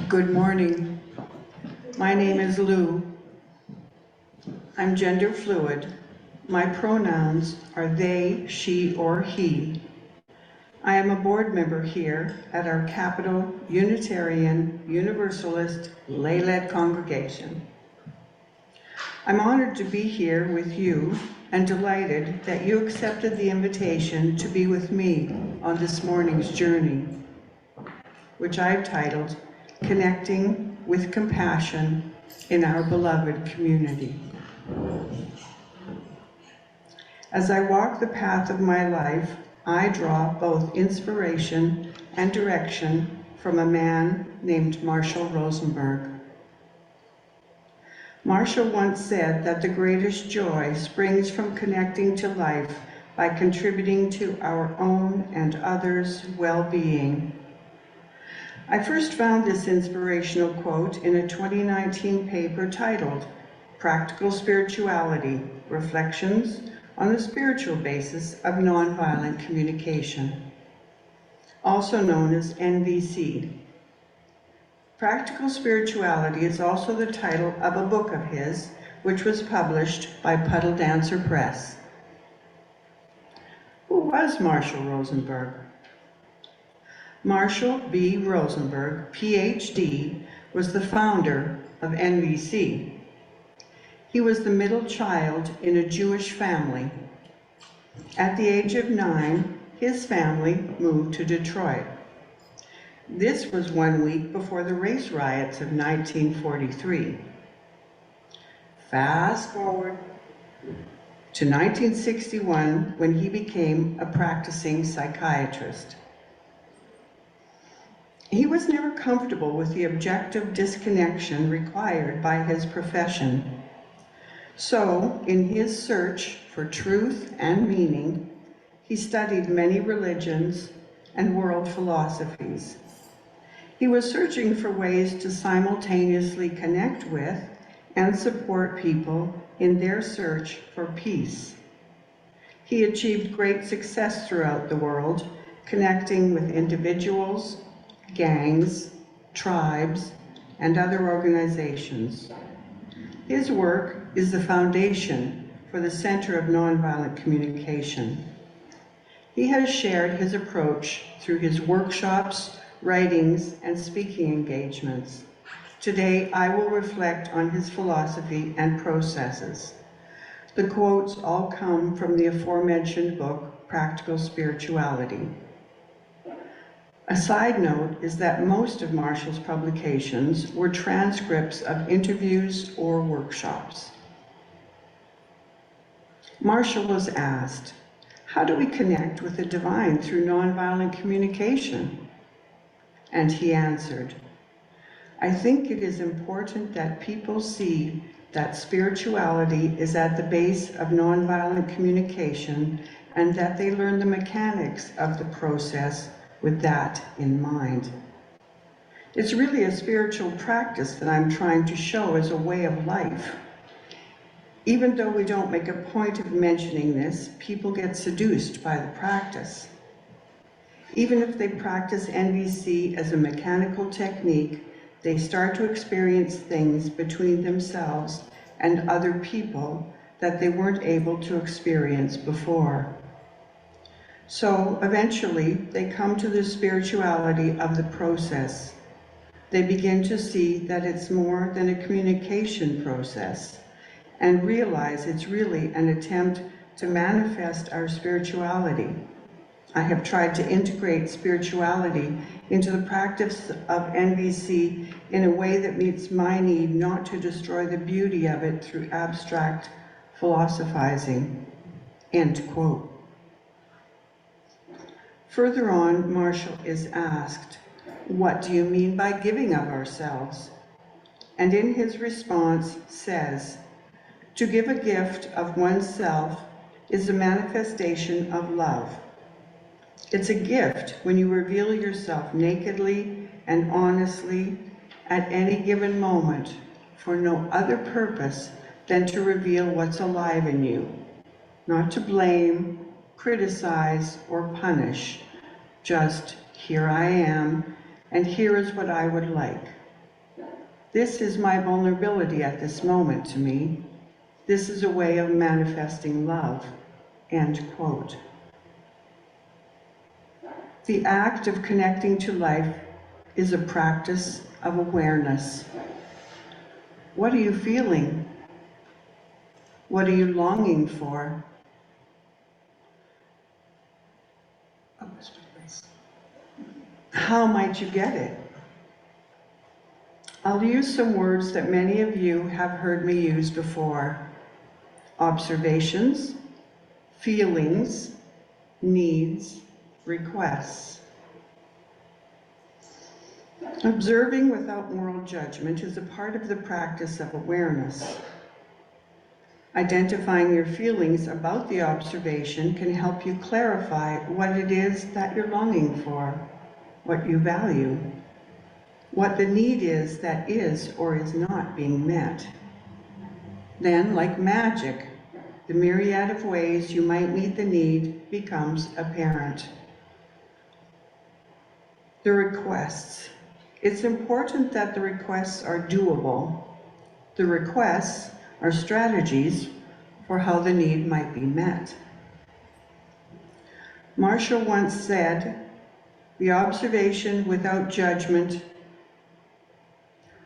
Good morning. My name is Lou. I'm gender fluid. My pronouns are they, she, or he. I am a board member here at our Capital Unitarian Universalist lay-led congregation. I'm honored to be here with you and delighted that you accepted the invitation to be with me on this morning's journey, which I've titled Connecting with Compassion in Our Beloved Community. As I walk the path of my life, I draw both inspiration and direction from a man named Marshall Rosenberg. Marshall once said that the greatest joy springs from connecting to life by contributing to our own and others' well-being. I first found this inspirational quote in a 2019 paper titled Practical Spirituality, Reflections on the Spiritual Basis of Nonviolent Communication, also known as NVC. Practical Spirituality is also the title of a book of his, which was published by Puddle Dancer Press. Who was Marshall Rosenberg? Marshall B. Rosenberg, PhD, was the founder of NVC. He was the middle child in a Jewish family. At the age of 9, his family moved to Detroit. This was 1 week before the race riots of 1943. Fast forward to 1961, when he became a practicing psychiatrist. He was never comfortable with the objective disconnection required by his profession. So, in his search for truth and meaning, he studied many religions and world philosophies. He was searching for ways to simultaneously connect with and support people in their search for peace. He achieved great success throughout the world, connecting with individuals, gangs, tribes, and other organizations. His work is the foundation for the Center of Nonviolent Communication. He has shared his approach through his workshops, writings, and speaking engagements. Today, I will reflect on his philosophy and processes. The quotes all come from the aforementioned book, Practical Spirituality. A side note is that most of Marshall's publications were transcripts of interviews or workshops. Marshall was asked, how do we connect with the divine through nonviolent communication? And he answered, I think it is important that people see that spirituality is at the base of nonviolent communication and that they learn the mechanics of the process with that in mind. It's really a spiritual practice that I'm trying to show as a way of life. Even though we don't make a point of mentioning this, people get seduced by the practice. Even if they practice NVC as a mechanical technique, they start to experience things between themselves and other people that they weren't able to experience before. So eventually, they come to the spirituality of the process. They begin to see that it's more than a communication process and realize it's really an attempt to manifest our spirituality. I have tried to integrate spirituality into the practice of NVC in a way that meets my need not to destroy the beauty of it through abstract philosophizing. End quote. Further on, Marshall is asked, what do you mean by giving of ourselves? And in his response says, to give a gift of oneself is a manifestation of love. It's a gift when you reveal yourself nakedly and honestly at any given moment for no other purpose than to reveal what's alive in you, not to blame, criticize, or punish. Just, here I am, and here is what I would like. This is my vulnerability at this moment to me. This is a way of manifesting love, end quote. The act of connecting to life is a practice of awareness. What are you feeling? What are you longing for? How might you get it? I'll use some words that many of you have heard me use before. Observations, feelings, needs, requests. Observing without moral judgment is a part of the practice of awareness. Identifying your feelings about the observation can help you clarify what it is that you're longing for, what you value, what the need is that is or is not being met. Then, like magic, the myriad of ways you might meet the need becomes apparent. The requests. It's important that the requests are doable. The requests are strategies for how the need might be met. Marshall once said, the observation without judgment.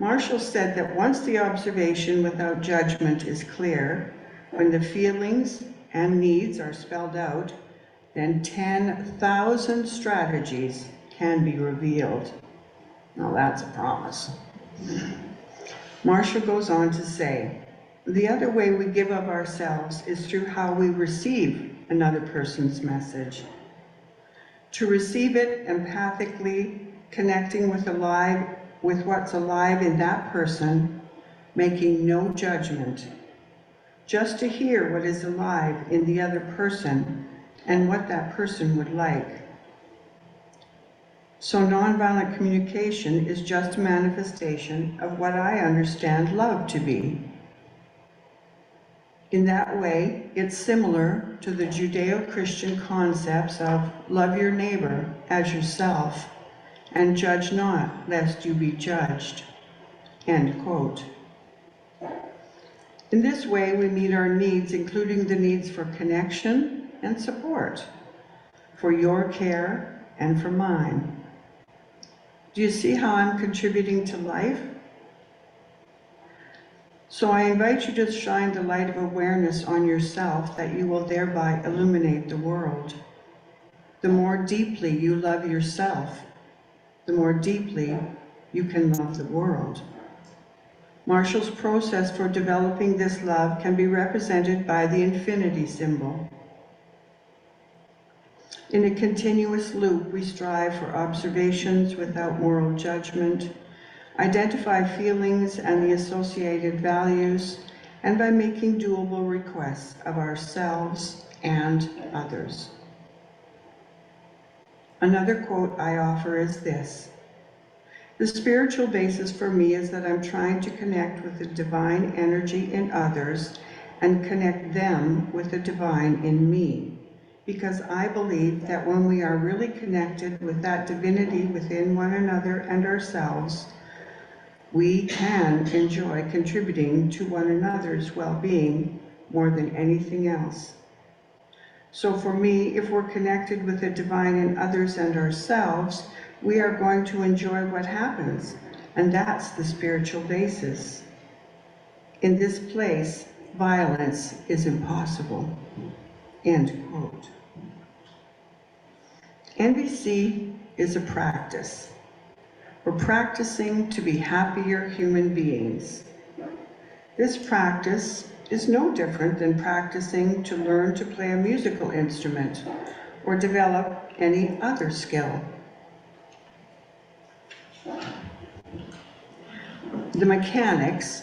Marshall said that once the observation without judgment is clear, when the feelings and needs are spelled out, then 10,000 strategies can be revealed. Now that's a promise. Marshall goes on to say, the other way we give of ourselves is through how we receive another person's message. To receive it empathically, connecting with what's alive in that person, making no judgment. Just to hear what is alive in the other person and what that person would like. So nonviolent communication is just a manifestation of what I understand love to be. In that way, it's similar to the Judeo-Christian concepts of love your neighbor as yourself and judge not, lest you be judged, end quote. In this way, we meet our needs, including the needs for connection and support, for your care and for mine. Do you see how I'm contributing to life? So I invite you to shine the light of awareness on yourself that you will thereby illuminate the world. The more deeply you love yourself, the more deeply you can love the world. Marshall's process for developing this love can be represented by the infinity symbol. In a continuous loop, we strive for observations without moral judgment, identify feelings and the associated values, and by making doable requests of ourselves and others. Another quote I offer is this: the spiritual basis for me is that I'm trying to connect with the divine energy in others and connect them with the divine in me, because I believe that when we are really connected with that divinity within one another and ourselves, we can enjoy contributing to one another's well-being more than anything else. So for me, if we're connected with the divine in others and ourselves, we are going to enjoy what happens, and that's the spiritual basis. In this place, violence is impossible, end quote. NVC is a practice. We're practicing to be happier human beings. This practice is no different than practicing to learn to play a musical instrument or develop any other skill. The mechanics,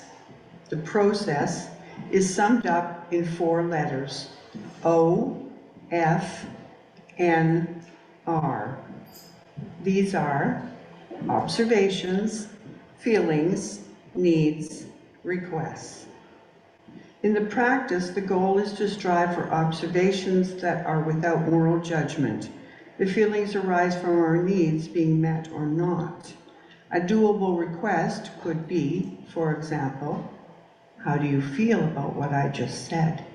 the process, is summed up in 4 letters: O, F, N, R. These are observations, feelings, needs, requests. In the practice, the goal is to strive for observations that are without moral judgment. The feelings arise from our needs being met or not. A doable request could be, for example, how do you feel about what I just said?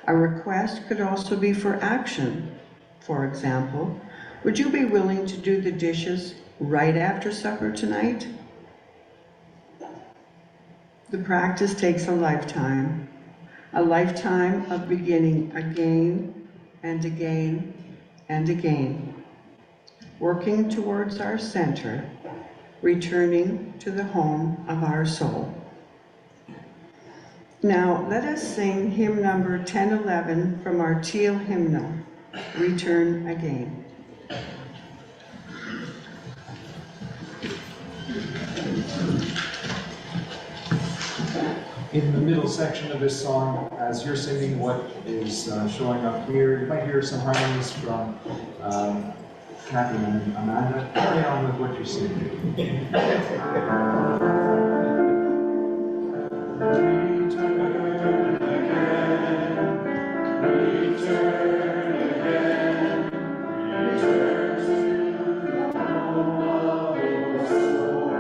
A request could also be for action. For example, would you be willing to do the dishes right after supper tonight? The practice takes a lifetime of beginning again and again and again, working towards our center, returning to the home of our soul. Now, let us sing hymn number 1011 from our Teal hymnal, Return Again. In the middle section of this song, as you're singing what is showing up here, you might hear some harmonies from Kathy and Amanda. Carry on with what you're singing. Return again, return again, return to the home of your soul.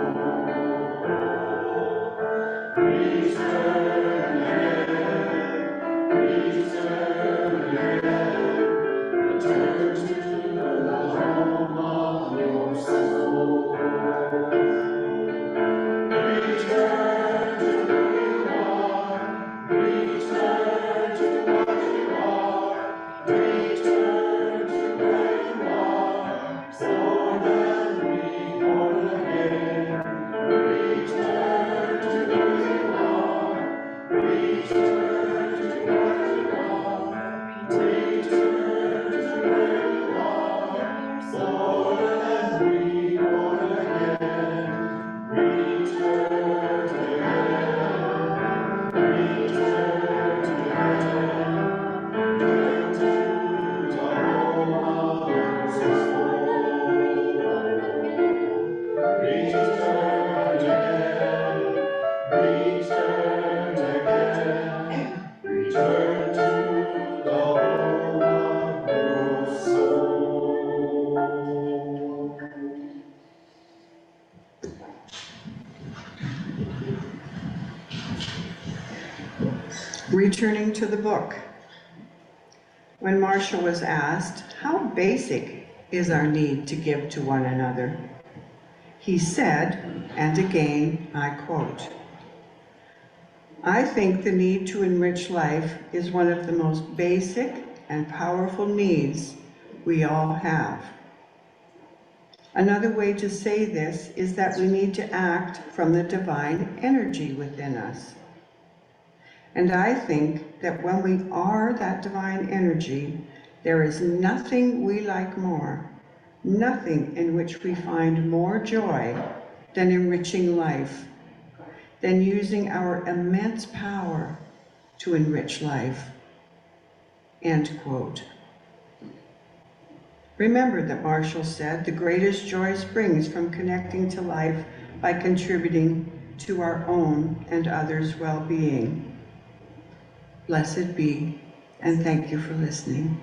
Return again, return again, return to the home of your soul. Return to who you are, return to what you are, return to where you are, born and reborn again. Return to who you are, return to what you are, return to where you are, born and reborn again. Return again, return again, return to the home of your soul. Return again, return again, return to the home of your soul. Returning to the book. When Marshall was asked, how basic is our need to give to one another? He said, and again I quote, I think the need to enrich life is one of the most basic and powerful needs we all have. Another way to say this is that we need to act from the divine energy within us. And I think that when we are that divine energy, there is nothing we like more, nothing in which we find more joy than enriching life, than using our immense power to enrich life. End quote. Remember that Marshall said the greatest joy springs from connecting to life by contributing to our own and others' well-being. Blessed be, and thank you for listening.